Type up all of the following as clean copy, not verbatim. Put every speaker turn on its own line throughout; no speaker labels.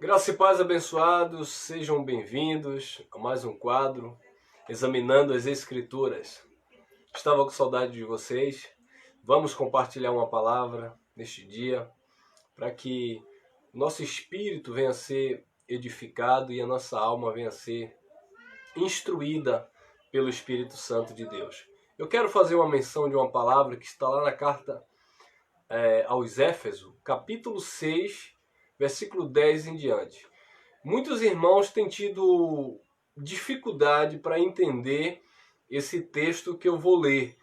Graça e paz, abençoados, sejam bem-vindos a mais um quadro Examinando as Escrituras. Estava com saudade de vocês. Vamos compartilhar uma palavra neste dia para que o nosso espírito venha a ser edificado e a nossa alma venha a ser instruída pelo Espírito Santo de Deus. Eu quero fazer uma menção de uma palavra que está lá na carta aos Éfesos, capítulo 6, versículo 10 em diante. Muitos irmãos têm tido dificuldade para entender esse texto que eu vou ler.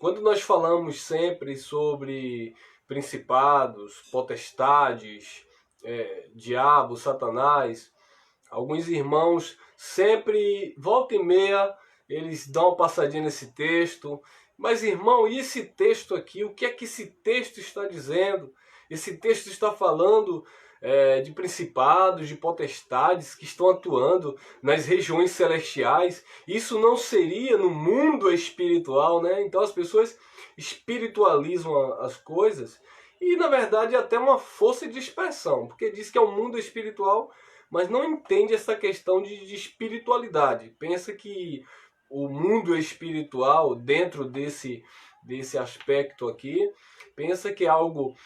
Quando nós falamos sempre sobre principados, potestades, diabo, Satanás, alguns irmãos sempre, volta e meia, eles dão uma passadinha nesse texto. Mas, irmão, e esse texto aqui? O que é que esse texto está dizendo? Esse texto está falando de principados, de potestades que estão atuando nas regiões celestiais. Isso não seria no mundo espiritual, né? Então as pessoas espiritualizam as coisas e, na verdade, é até uma força de expressão, porque diz que é um mundo espiritual, mas não entende essa questão de espiritualidade. Pensa que o mundo espiritual, dentro desse aspecto aqui, pensa que é algo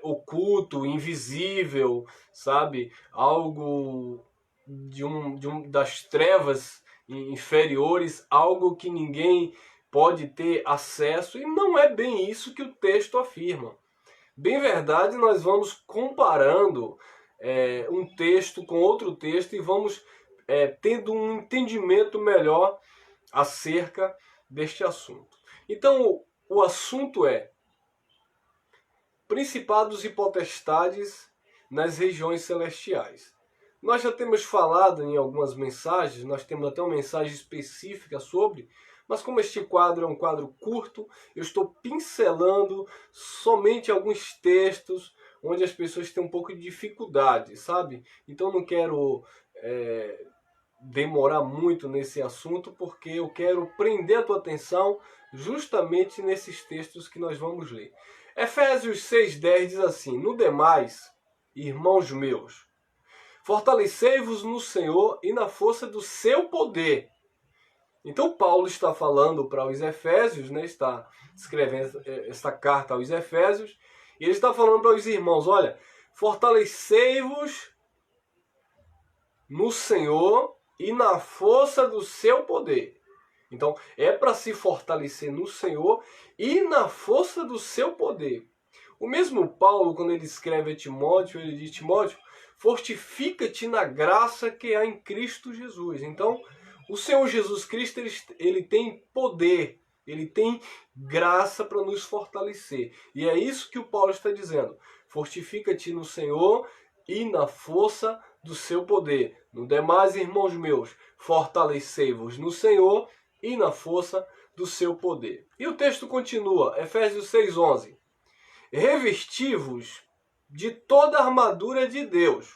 oculto, invisível, sabe? Algo das trevas inferiores, algo que ninguém pode ter acesso, e não é bem isso que o texto afirma. Bem verdade, nós vamos comparando um texto com outro texto e vamos tendo um entendimento melhor acerca deste assunto. Então, o assunto é principados e potestades nas regiões celestiais. Nós já temos falado em algumas mensagens, nós temos até uma mensagem específica sobre, mas como este quadro é um quadro curto, eu estou pincelando somente alguns textos onde as pessoas têm um pouco de dificuldade, sabe? Então não quero demorar muito nesse assunto, porque eu quero prender a tua atenção justamente nesses textos que nós vamos ler. Efésios 6,10 diz assim: no demais, irmãos meus, fortalecei-vos no Senhor e na força do seu poder. Então Paulo está falando para os Efésios, né, está escrevendo esta carta aos Efésios, e ele está falando para os irmãos: olha, fortalecei-vos no Senhor e na força do seu poder. Então, é para se fortalecer no Senhor e na força do seu poder. O mesmo Paulo, quando ele escreve a Timóteo, ele diz: Timóteo, fortifica-te na graça que há em Cristo Jesus. Então, o Senhor Jesus Cristo, ele tem poder, ele tem graça para nos fortalecer. E é isso que o Paulo está dizendo: fortifica-te no Senhor e na força do seu poder. No demais, irmãos meus, fortalecei-vos no Senhor e na força do seu poder. E o texto continua, Efésios 6,11. Revesti-vos de toda a armadura de Deus,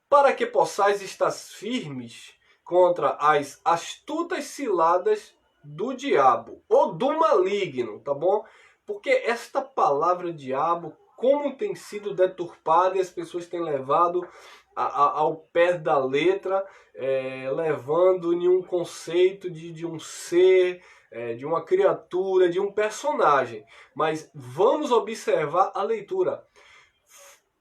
para que possais estar firmes contra as astutas ciladas do diabo, ou do maligno, tá bom? Porque esta palavra diabo, como tem sido deturpada e as pessoas têm levado ao pé da letra, levando em um conceito de um ser, de uma criatura, de um personagem. Mas vamos observar a leitura.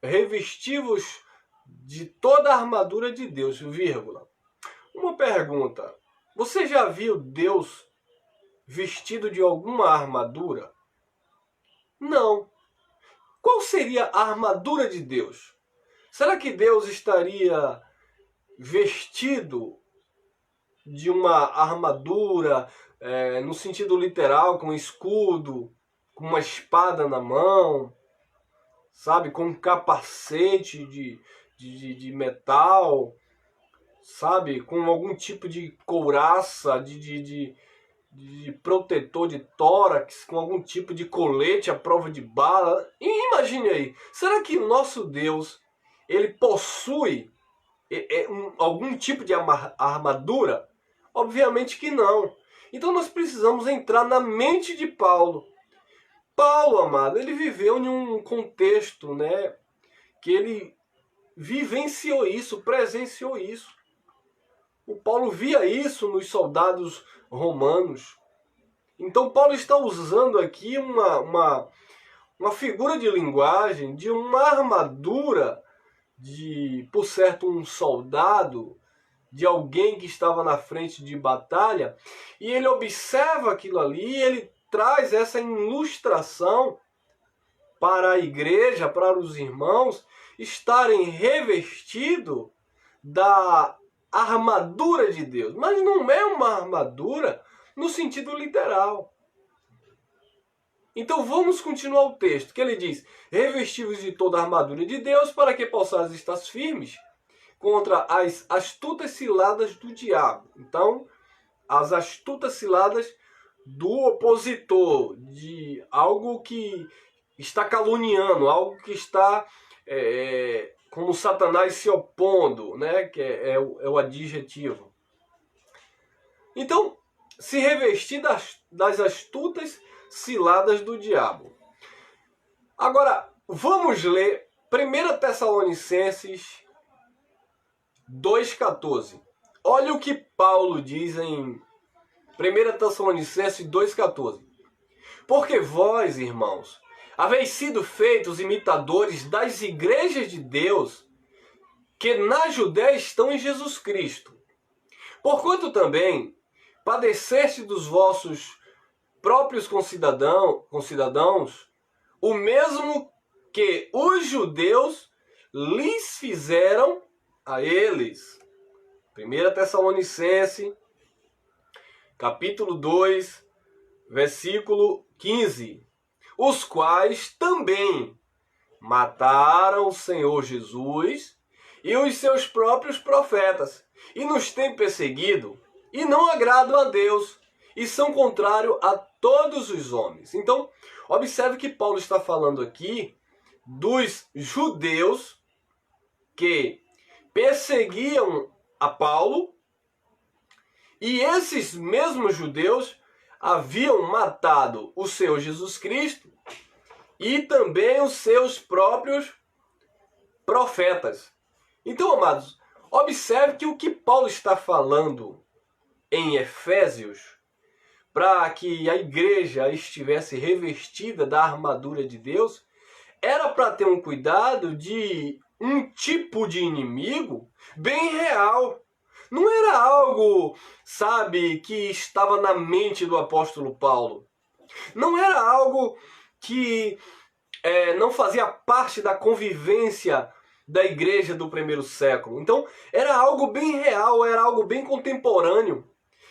Revesti-vos de toda a armadura de Deus, vírgula. Uma pergunta: você já viu Deus vestido de alguma armadura? Não. Qual seria a armadura de Deus? Será que Deus estaria vestido de uma armadura, no sentido literal, com um escudo, com uma espada na mão, sabe, com um capacete de metal, sabe, com algum tipo de couraça, de protetor de tórax, com algum tipo de colete à prova de bala? E imagine aí, será que o nosso Deus, ele possui algum tipo de armadura? Obviamente que não. Então nós precisamos entrar na mente de Paulo. Paulo, amado, ele viveu em um contexto, né, que ele vivenciou isso, presenciou isso. O Paulo via isso nos soldados romanos. Então Paulo está usando aqui uma figura de linguagem de uma armadura por certo, um soldado, de alguém que estava na frente de batalha, e ele observa aquilo ali e ele traz essa ilustração para a igreja, para os irmãos estarem revestidos da armadura de Deus. Mas não é uma armadura no sentido literal. Então vamos continuar o texto, que ele diz: revestivos de toda a armadura de Deus, para que possais estar firmes contra as astutas ciladas do diabo. Então, as astutas ciladas do opositor, de algo que está caluniando, algo que está como Satanás se opondo, né? Que é o adjetivo. Então, se revestir das astutas ciladas do diabo. Agora, vamos ler 1 Tessalonicenses 2,14. Olha o que Paulo diz em 1 Tessalonicenses 2,14. Porque vós, irmãos, haveis sido feitos imitadores das igrejas de Deus que na Judéia estão em Jesus Cristo. Porquanto também padeceste dos vossos próprios concidadãos o mesmo que os judeus lhes fizeram a eles. 1 Tessalonicenses, capítulo 2, versículo 15. Os quais também mataram o Senhor Jesus e os seus próprios profetas, e nos têm perseguido, e não agradam a Deus, e são contrários a todos os homens. Então, observe que Paulo está falando aqui dos judeus que perseguiam a Paulo, e esses mesmos judeus haviam matado o Senhor Jesus Cristo e também os seus próprios profetas. Então, amados, observe que o que Paulo está falando em Efésios, para que a igreja estivesse revestida da armadura de Deus, era para ter um cuidado de um tipo de inimigo bem real. Não era algo, sabe, que estava na mente do apóstolo Paulo. Não era algo que não fazia parte da convivência da igreja do primeiro século. Então, era algo bem real, era algo bem contemporâneo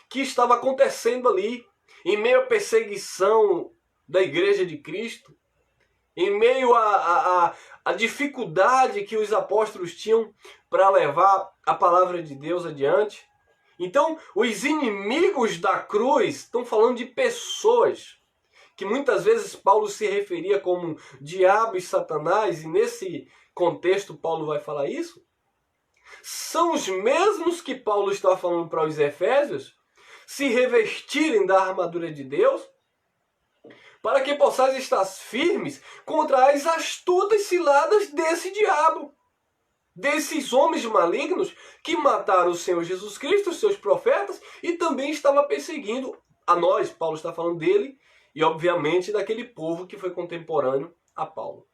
que estava acontecendo ali, em meio à perseguição da igreja de Cristo, em meio à dificuldade que os apóstolos tinham para levar a palavra de Deus adiante. Então, os inimigos da cruz estão falando de pessoas que muitas vezes Paulo se referia como diabo e Satanás, e nesse contexto Paulo vai falar isso. São os mesmos que Paulo está falando para os efésios se revestirem da armadura de Deus, para que possais estar firmes contra as astutas ciladas desse diabo, desses homens malignos que mataram o Senhor Jesus Cristo, os seus profetas, e também estava perseguindo a nós. Paulo está falando dele e, obviamente, daquele povo que foi contemporâneo a Paulo.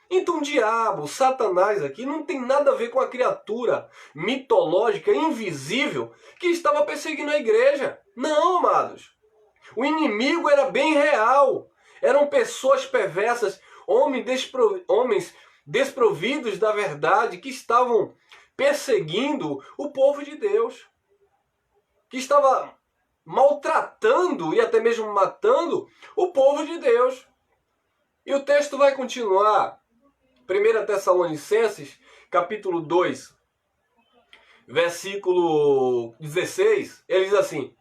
Então, o diabo, Satanás aqui, não tem nada a ver com a criatura mitológica, invisível, que estava perseguindo a igreja. Não, amados. O inimigo era bem real. Eram pessoas perversas, homens desprovidos da verdade, que estavam perseguindo o povo de Deus, que estava maltratando e até mesmo matando o povo de Deus. E o texto vai continuar. 1 Tessalonicenses, capítulo 2, versículo 16, ele diz assim: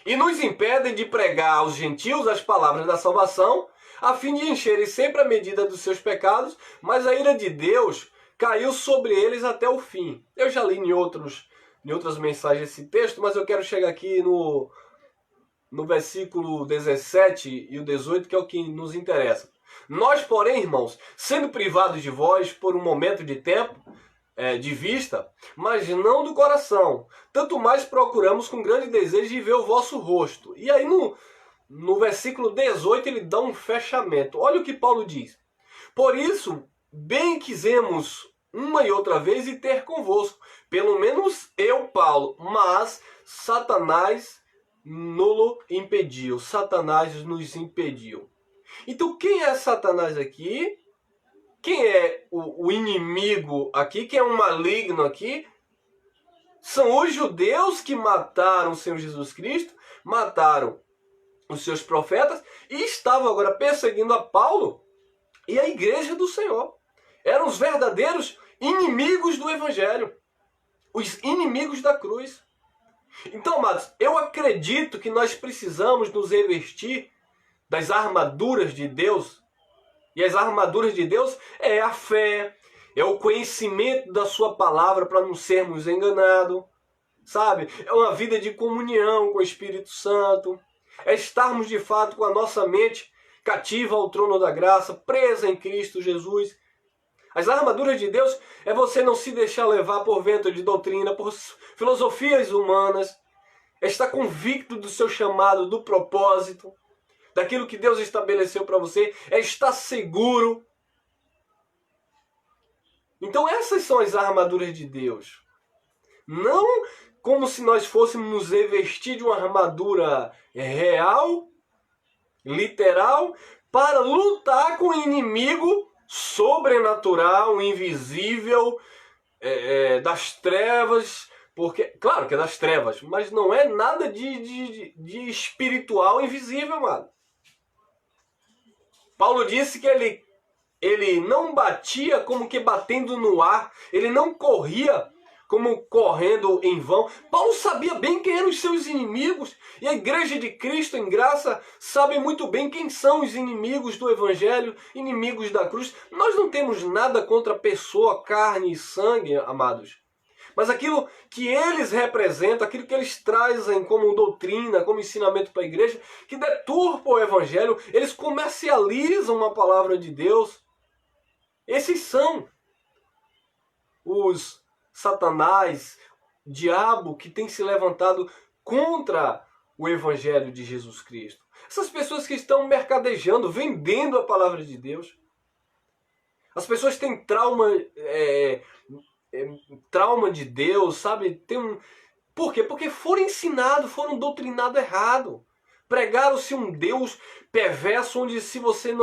e nos impedem de pregar aos gentios as palavras da salvação, a fim de encherem sempre a medida dos seus pecados, mas a ira de Deus caiu sobre eles até o fim. Eu já li em outras mensagens esse texto, mas eu quero chegar aqui no versículo 17 e o 18, que é o que nos interessa. Nós, porém, irmãos, sendo privados de vós por um momento de tempo, de vista, mas não do coração. Tanto mais procuramos com grande desejo de ver o vosso rosto. E aí no versículo 18 ele dá um fechamento. Olha o que Paulo diz. Por isso, bem quisemos uma e outra vez e ter convosco, pelo menos eu, Paulo, mas Satanás nos impediu. Satanás nos impediu. Então quem é Satanás aqui? Quem é o inimigo aqui? Quem é o maligno aqui? São os judeus que mataram o Senhor Jesus Cristo, mataram os seus profetas e estavam agora perseguindo a Paulo e a igreja do Senhor. Eram os verdadeiros inimigos do Evangelho, os inimigos da cruz. Então, amados, eu acredito que nós precisamos nos revestir das armaduras de Deus. E as armaduras de Deus é a fé, é o conhecimento da sua palavra para não sermos enganados, sabe? É uma vida de comunhão com o Espírito Santo, é estarmos de fato com a nossa mente cativa ao trono da graça, presa em Cristo Jesus. As armaduras de Deus é você não se deixar levar por vento de doutrina, por filosofias humanas, é estar convicto do seu chamado, do propósito, daquilo que Deus estabeleceu para você, é estar seguro. Então essas são as armaduras de Deus. Não como se nós fôssemos nos revestir de uma armadura real, literal, para lutar com o inimigo sobrenatural, invisível, das trevas. Porque, claro que é das trevas, mas não é nada de espiritual invisível, mano. Paulo disse que ele não batia como que batendo no ar, ele não corria como correndo em vão. Paulo sabia bem quem eram os seus inimigos, e a igreja de Cristo em graça sabe muito bem quem são os inimigos do Evangelho, inimigos da cruz. Nós não temos nada contra a pessoa, carne e sangue, amados. Mas aquilo que eles representam, aquilo que eles trazem como doutrina, como ensinamento para a igreja, que deturpa o Evangelho, eles comercializam a palavra de Deus. Esses são os Satanás, diabo, que tem se levantado contra o Evangelho de Jesus Cristo. Essas pessoas que estão mercadejando, vendendo a palavra de Deus. As pessoas têm trauma de Deus, sabe? Por quê? Porque foram ensinados, foram doutrinados errado. Pregaram-se um Deus perverso, onde se você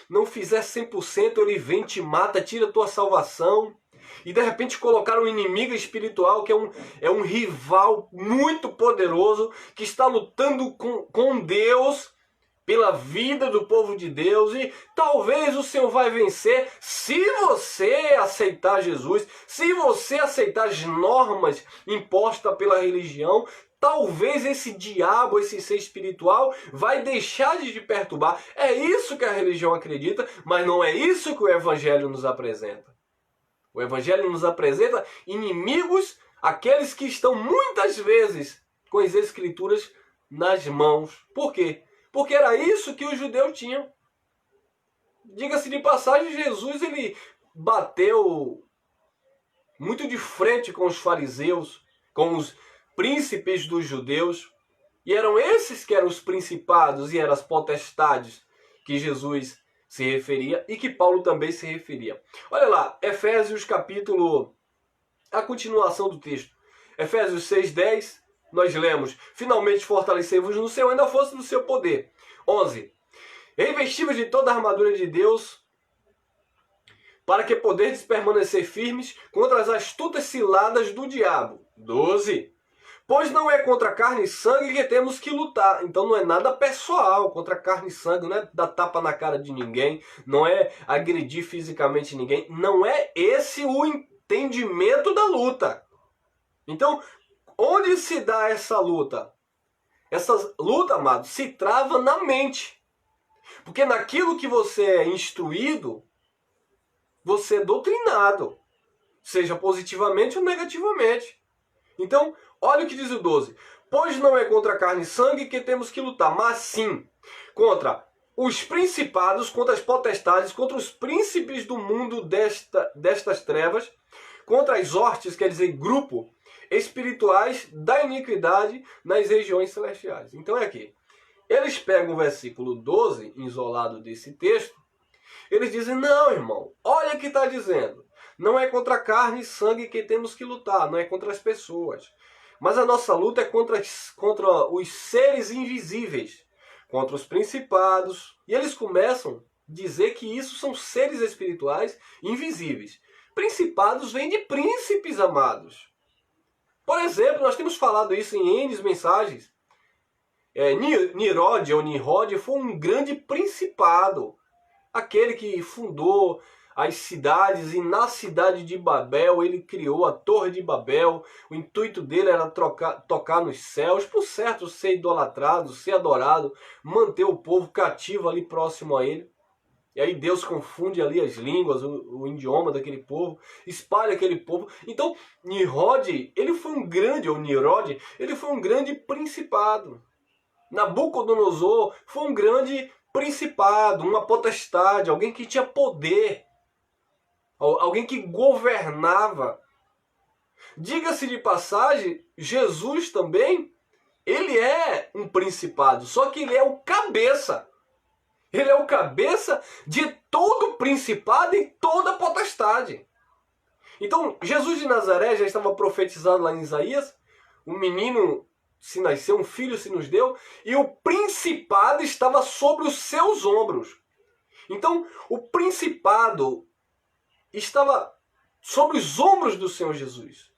não fizer 100%, ele vem, te mata, tira a tua salvação. E de repente colocaram um inimigo espiritual, que é um rival muito poderoso, que está lutando com Deus, pela vida do povo de Deus, e talvez o Senhor vai vencer se você aceitar Jesus, se você aceitar as normas impostas pela religião. Talvez esse diabo, esse ser espiritual, vai deixar de te perturbar. É isso que a religião acredita, mas não é isso que o Evangelho nos apresenta. O Evangelho nos apresenta inimigos, aqueles que estão muitas vezes com as Escrituras nas mãos. Por quê? Porque era isso que os judeus tinham. Diga-se de passagem, Jesus ele bateu muito de frente com os fariseus, com os príncipes dos judeus. E eram esses que eram os principados e eram as potestades que Jesus se referia e que Paulo também se referia. Olha lá, Efésios capítulo... a continuação do texto. Efésios 6:10, nós lemos: finalmente fortalecei-vos no Senhor, ainda fosse no seu poder. 11. Revestivos de toda a armadura de Deus, para que poderdes permanecer firmes contra as astutas ciladas do diabo. 12. Pois não é contra carne e sangue que temos que lutar. Então não é nada pessoal contra carne e sangue, não é dar tapa na cara de ninguém, não é agredir fisicamente ninguém. Não é esse o entendimento da luta. Então, onde se dá essa luta? Essa luta, amado, se trava na mente. Porque naquilo que você é instruído, você é doutrinado. Seja positivamente ou negativamente. Então, olha o que diz o 12. Pois não é contra carne e sangue que temos que lutar, mas sim contra os principados, contra as potestades, contra os príncipes do mundo destas trevas, contra as hortes, quer dizer, grupo, espirituais da iniquidade nas regiões celestiais. Então é aqui. Eles pegam o versículo 12, isolado desse texto, eles dizem, não, irmão, olha o que está dizendo. Não é contra carne e sangue que temos que lutar, não é contra as pessoas. Mas a nossa luta é contra os seres invisíveis, contra os principados. E eles começam a dizer que isso são seres espirituais invisíveis. Principados vêm de príncipes, amados. Por exemplo, nós temos falado isso em N mensagens. Nirod ou Nimrod foi um grande principado. Aquele que fundou as cidades, e na cidade de Babel ele criou a Torre de Babel. O intuito dele era tocar nos céus, por certo, ser idolatrado, ser adorado, manter o povo cativo ali próximo a ele. E aí Deus confunde ali as línguas, o idioma daquele povo, espalha aquele povo. Então, Nimrod, ele foi um grande, ou Nirod, ele foi um grande principado. Nabucodonosor foi um grande principado, uma potestade, alguém que tinha poder, alguém que governava. Diga-se de passagem, Jesus também, ele é um principado, só que ele é o cabeça. Ele é o cabeça de todo principado e toda potestade. Então, Jesus de Nazaré já estava profetizado lá em Isaías, um menino se nasceu, um filho se nos deu, e o principado estava sobre os seus ombros. Então, o principado estava sobre os ombros do Senhor Jesus.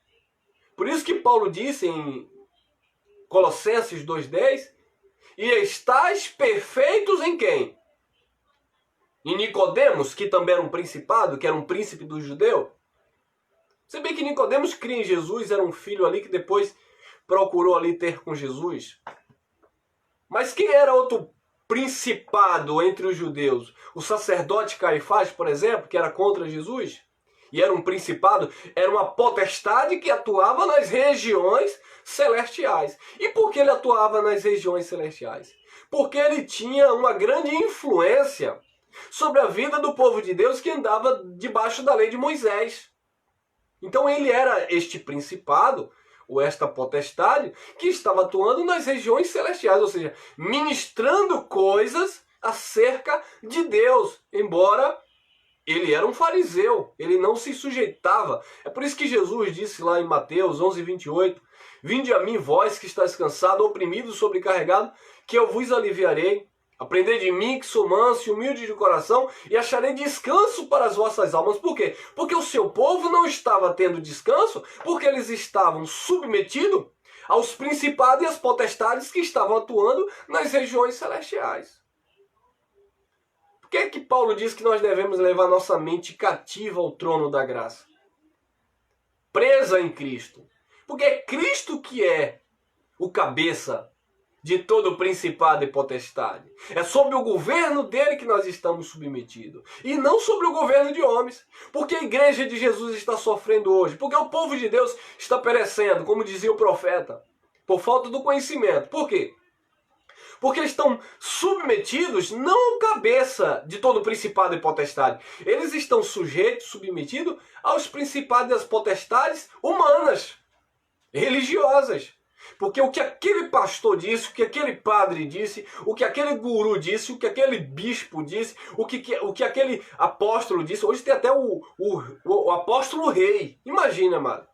Por isso que Paulo disse em Colossenses 2,10, e estáis perfeitos em quem? Em Nicodemos, que também era um principado, que era um príncipe do judeu. Você vê que Nicodemos cria em Jesus, era um filho ali que depois procurou ali ter com Jesus. Mas quem era outro principado entre os judeus? O sacerdote Caifás, por exemplo, que era contra Jesus, e era um principado, era uma potestade que atuava nas regiões celestiais. E por que ele atuava nas regiões celestiais? Porque ele tinha uma grande influência sobre a vida do povo de Deus que andava debaixo da lei de Moisés. Então ele era este principado, ou esta potestade, que estava atuando nas regiões celestiais, ou seja, ministrando coisas acerca de Deus, embora ele era um fariseu, ele não se sujeitava. É por isso que Jesus disse lá em Mateus 11:28, vinde a mim, vós que estáis cansado, oprimido, sobrecarregado, que eu vos aliviarei. Aprendei de mim, que sou manso e humilde de coração, e acharei descanso para as vossas almas. Por quê? Porque o seu povo não estava tendo descanso, porque eles estavam submetidos aos principados e às potestades que estavam atuando nas regiões celestiais. Por que é que Paulo diz que nós devemos levar nossa mente cativa ao trono da graça? Presa em Cristo. Porque é Cristo que é o cabeça de todo o principado e potestade. É sobre o governo dele que nós estamos submetidos. E não sobre o governo de homens. Porque a igreja de Jesus está sofrendo hoje. Porque o povo de Deus está perecendo, como dizia o profeta, por falta do conhecimento. Por quê? Porque estão submetidos não ao cabeça de todo o principado e potestade. Eles estão sujeitos, submetidos aos principados e às potestades humanas, religiosas. Porque o que aquele pastor disse, o que aquele padre disse, o que aquele guru disse, o que aquele bispo disse, o que aquele apóstolo disse. Hoje tem até o apóstolo rei. Imagina, amado.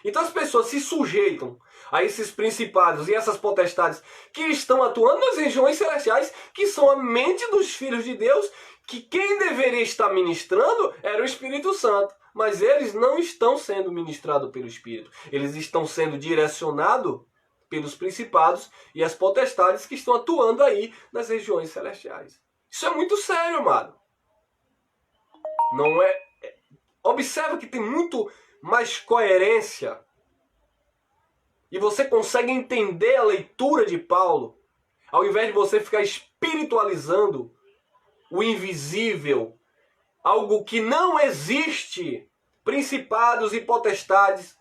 Então as pessoas se sujeitam a esses principados e essas potestades que estão atuando nas regiões celestiais, que são a mente dos filhos de Deus, que quem deveria estar ministrando era o Espírito Santo. Mas eles não estão sendo ministrados pelo Espírito. Eles estão sendo direcionados pelos principados e as potestades que estão atuando aí nas regiões celestiais. Isso é muito sério, amado. Não é... Observa que tem muito mais coerência. E você consegue entender a leitura de Paulo, ao invés de você ficar espiritualizando o invisível, algo que não existe. Principados e potestades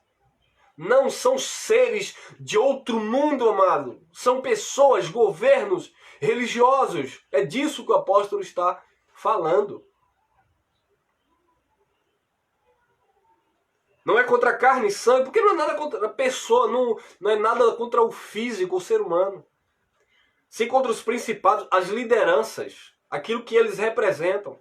não são seres de outro mundo, amado. São pessoas, governos religiosos. É disso que o apóstolo está falando. Não é contra carne e sangue, porque não é nada contra a pessoa, não é nada contra o físico, o ser humano. Sim contra os principados, as lideranças, aquilo que eles representam.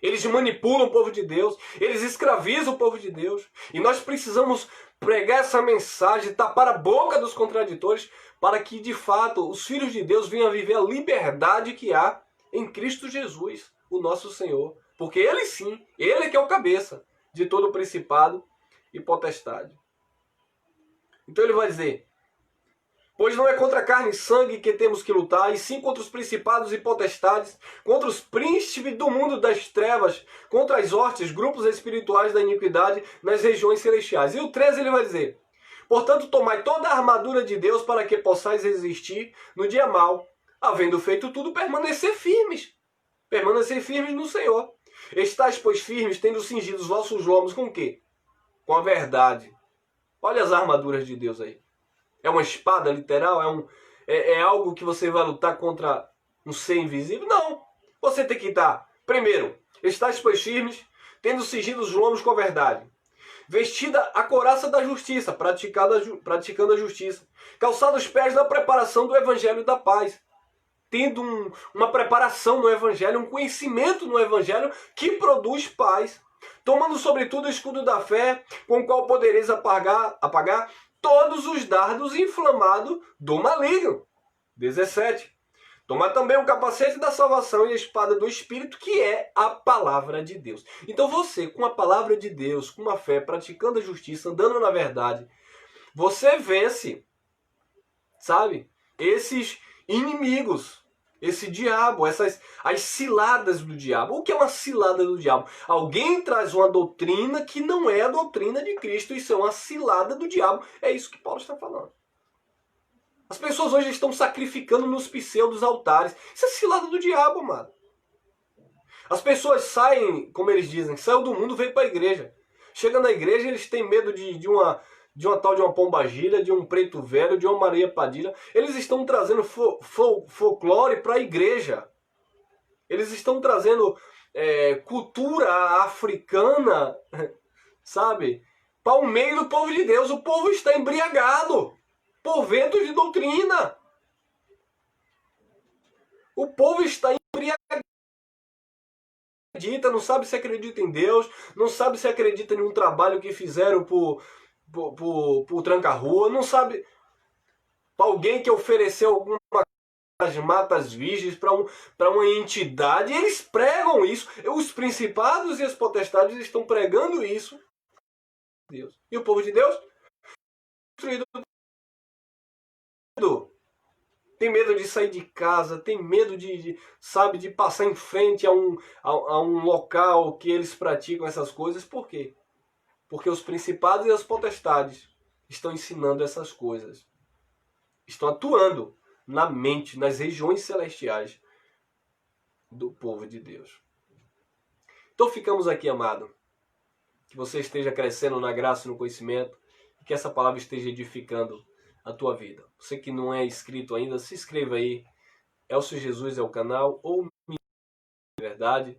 Eles manipulam o povo de Deus, eles escravizam o povo de Deus. E nós precisamos pregar essa mensagem, tapar a boca dos contraditores, para que de fato os filhos de Deus venham a viver a liberdade que há em Cristo Jesus, o nosso Senhor. Porque Ele sim, Ele que é o cabeça de todo o principado e potestade. Então ele vai dizer: pois não é contra carne e sangue que temos que lutar, e sim contra os principados e potestades, contra os príncipes do mundo das trevas, contra as hostes, grupos espirituais da iniquidade nas regiões celestiais. E o 13 ele vai dizer: portanto, tomai toda a armadura de Deus para que possais resistir no dia mau, havendo feito tudo, permanecer firmes. Permanecer firmes no Senhor. Estais, pois, firmes, tendo cingido os vossos lombos com o quê? Com a verdade. Olha as armaduras de Deus aí. É uma espada literal? É algo que você vai lutar contra um ser invisível? Não. Você tem que estar, primeiro, estáis, pois, firmes, tendo cingido os lombos com a verdade. Vestida a couraça da justiça, praticando a justiça. Calçado os pés na preparação do evangelho da paz. Tendo uma preparação no evangelho, um conhecimento no evangelho que produz paz. Tomando sobretudo o escudo da fé, com o qual podereis apagar todos os dardos inflamados do maligno. 17. Tomar também o capacete da salvação e a espada do Espírito, que é a palavra de Deus. Então você, com a palavra de Deus, com uma fé, praticando a justiça, andando na verdade, você vence, sabe, esses inimigos, esse diabo, as ciladas do diabo. O que é uma cilada do diabo? Alguém traz uma doutrina que não é a doutrina de Cristo. Isso é uma cilada do diabo. É isso que Paulo está falando. As pessoas hoje estão sacrificando nos pseudos altares. Isso é cilada do diabo, mano. As pessoas saem, como eles dizem, saiu do mundo, veio para a igreja. Chega na igreja, eles têm medo de uma tal de uma pombagira, de um preto velho, de uma Maria Padilha. Eles estão trazendo folclore para a igreja. Eles estão trazendo cultura africana, sabe, para o meio do povo de Deus. O povo está embriagado por ventos de doutrina. O povo está embriagado. Não sabe se acredita em Deus, não sabe se acredita em um trabalho que fizeram por tranca-rua, não sabe, para alguém que ofereceu alguma das matas virgens para uma entidade. Eles pregam isso. Os principados e as potestades estão pregando isso. Deus. E o povo de Deus? Destruído. Tem medo de sair de casa, tem medo de passar em frente a um local que eles praticam essas coisas. Por quê? Porque os principados e as potestades estão ensinando essas coisas. Estão atuando na mente, nas regiões celestiais do povo de Deus. Então ficamos aqui, amado. Que você esteja crescendo na graça e no conhecimento. E que essa palavra esteja edificando a tua vida. Você que não é inscrito ainda, se inscreva aí. Elcio Jesus é o canal, ou Verdade.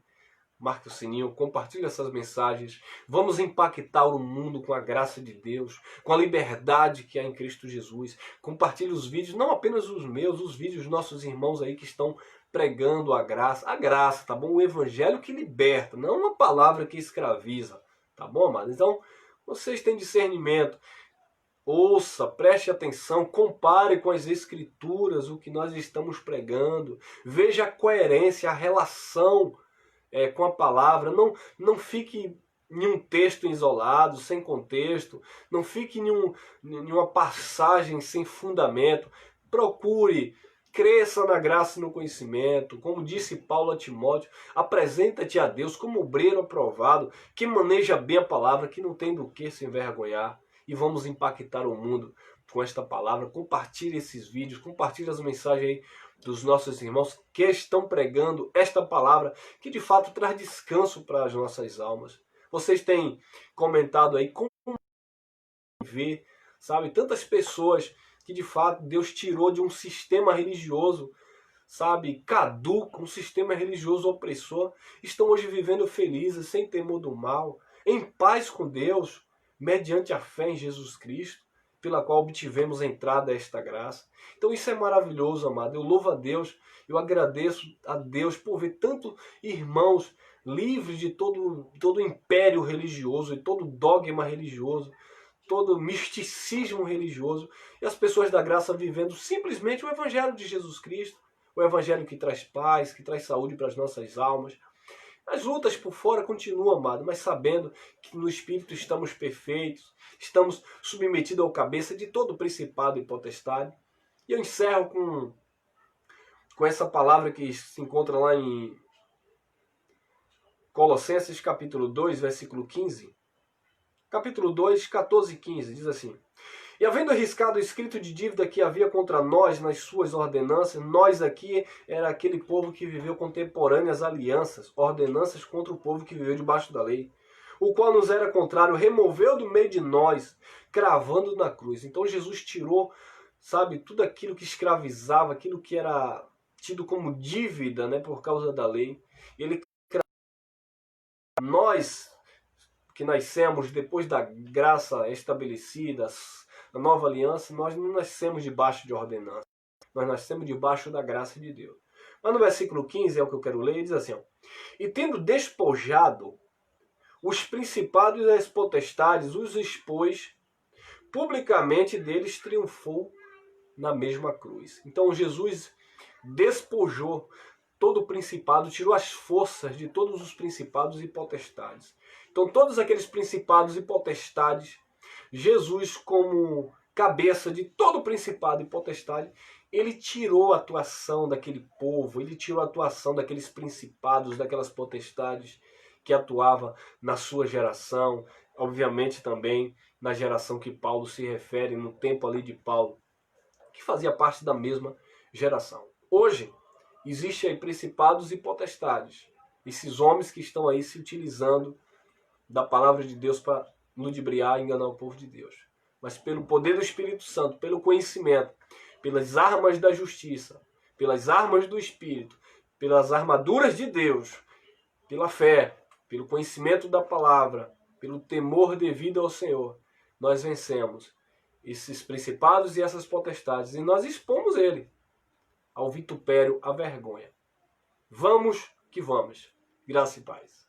Marque o sininho, compartilhe essas mensagens. Vamos impactar o mundo com a graça de Deus, com a liberdade que há em Cristo Jesus. Compartilhe os vídeos, não apenas os meus, os vídeos dos nossos irmãos aí que estão pregando a graça, tá bom? O evangelho que liberta, não uma palavra que escraviza, tá bom, amado? Então, vocês têm discernimento. Ouça, preste atenção, compare com as escrituras o que nós estamos pregando. Veja a coerência, a relação com a palavra. Não fique em um texto isolado, sem contexto. Não fique em uma passagem sem fundamento. Procure, cresça na graça e no conhecimento. Como disse Paulo a Timóteo, apresenta-te a Deus como obreiro aprovado, que maneja bem a palavra, que não tem do que se envergonhar. E vamos impactar o mundo com esta palavra. Compartilhe esses vídeos, compartilhe as mensagens aí dos nossos irmãos que estão pregando esta palavra, que de fato traz descanso para as nossas almas. Vocês têm comentado aí como ver, sabe, tantas pessoas que de fato Deus tirou de um sistema religioso, sabe, caduco, um sistema religioso opressor, estão hoje vivendo felizes, sem temor do mal, em paz com Deus, mediante a fé em Jesus Cristo, pela qual obtivemos entrada a esta graça. Então isso é maravilhoso, amado. Eu louvo a Deus, eu agradeço a Deus por ver tanto irmãos livres de todo império religioso e todo dogma religioso, todo misticismo religioso, e as pessoas da graça vivendo simplesmente o Evangelho de Jesus Cristo, o Evangelho que traz paz, que traz saúde para as nossas almas. As lutas por fora continuam, amado, mas sabendo que no Espírito estamos perfeitos, estamos submetidos ao cabeça de todo principado e potestade. E eu encerro com essa palavra que se encontra lá em Colossenses capítulo 2, versículo 15. Capítulo 2, 14 e 15, diz assim: E havendo arriscado o escrito de dívida que havia contra nós nas suas ordenanças, nós aqui era aquele povo que viveu contemporâneas alianças, ordenanças contra o povo que viveu debaixo da lei, o qual nos era contrário, removeu do meio de nós, cravando na cruz. Então Jesus tirou, sabe, tudo aquilo que escravizava, aquilo que era tido como dívida, né, por causa da lei. Ele nós que nascemos depois da graça estabelecida, a nova aliança, nós não nascemos debaixo de ordenança. Nós nascemos debaixo da graça de Deus. Mas no versículo 15 é o que eu quero ler, diz assim: ó, E tendo despojado os principados e as potestades, os expôs, publicamente deles triunfou na mesma cruz. Então Jesus despojou todo o principado, tirou as forças de todos os principados e potestades. Então todos aqueles principados e potestades, Jesus, como cabeça de todo o principado e potestade, ele tirou a atuação daquele povo, ele tirou a atuação daqueles principados, daquelas potestades que atuava na sua geração, obviamente também na geração que Paulo se refere, no tempo ali de Paulo, que fazia parte da mesma geração. Hoje, existem aí principados e potestades, esses homens que estão aí se utilizando da palavra de Deus para ludibriar e enganar o povo de Deus. Mas pelo poder do Espírito Santo, pelo conhecimento, pelas armas da justiça, pelas armas do Espírito, pelas armaduras de Deus, pela fé, pelo conhecimento da palavra, pelo temor devido ao Senhor, nós vencemos esses principados e essas potestades, e nós expomos ele ao vitupério, à vergonha. Vamos que vamos. Graça e paz.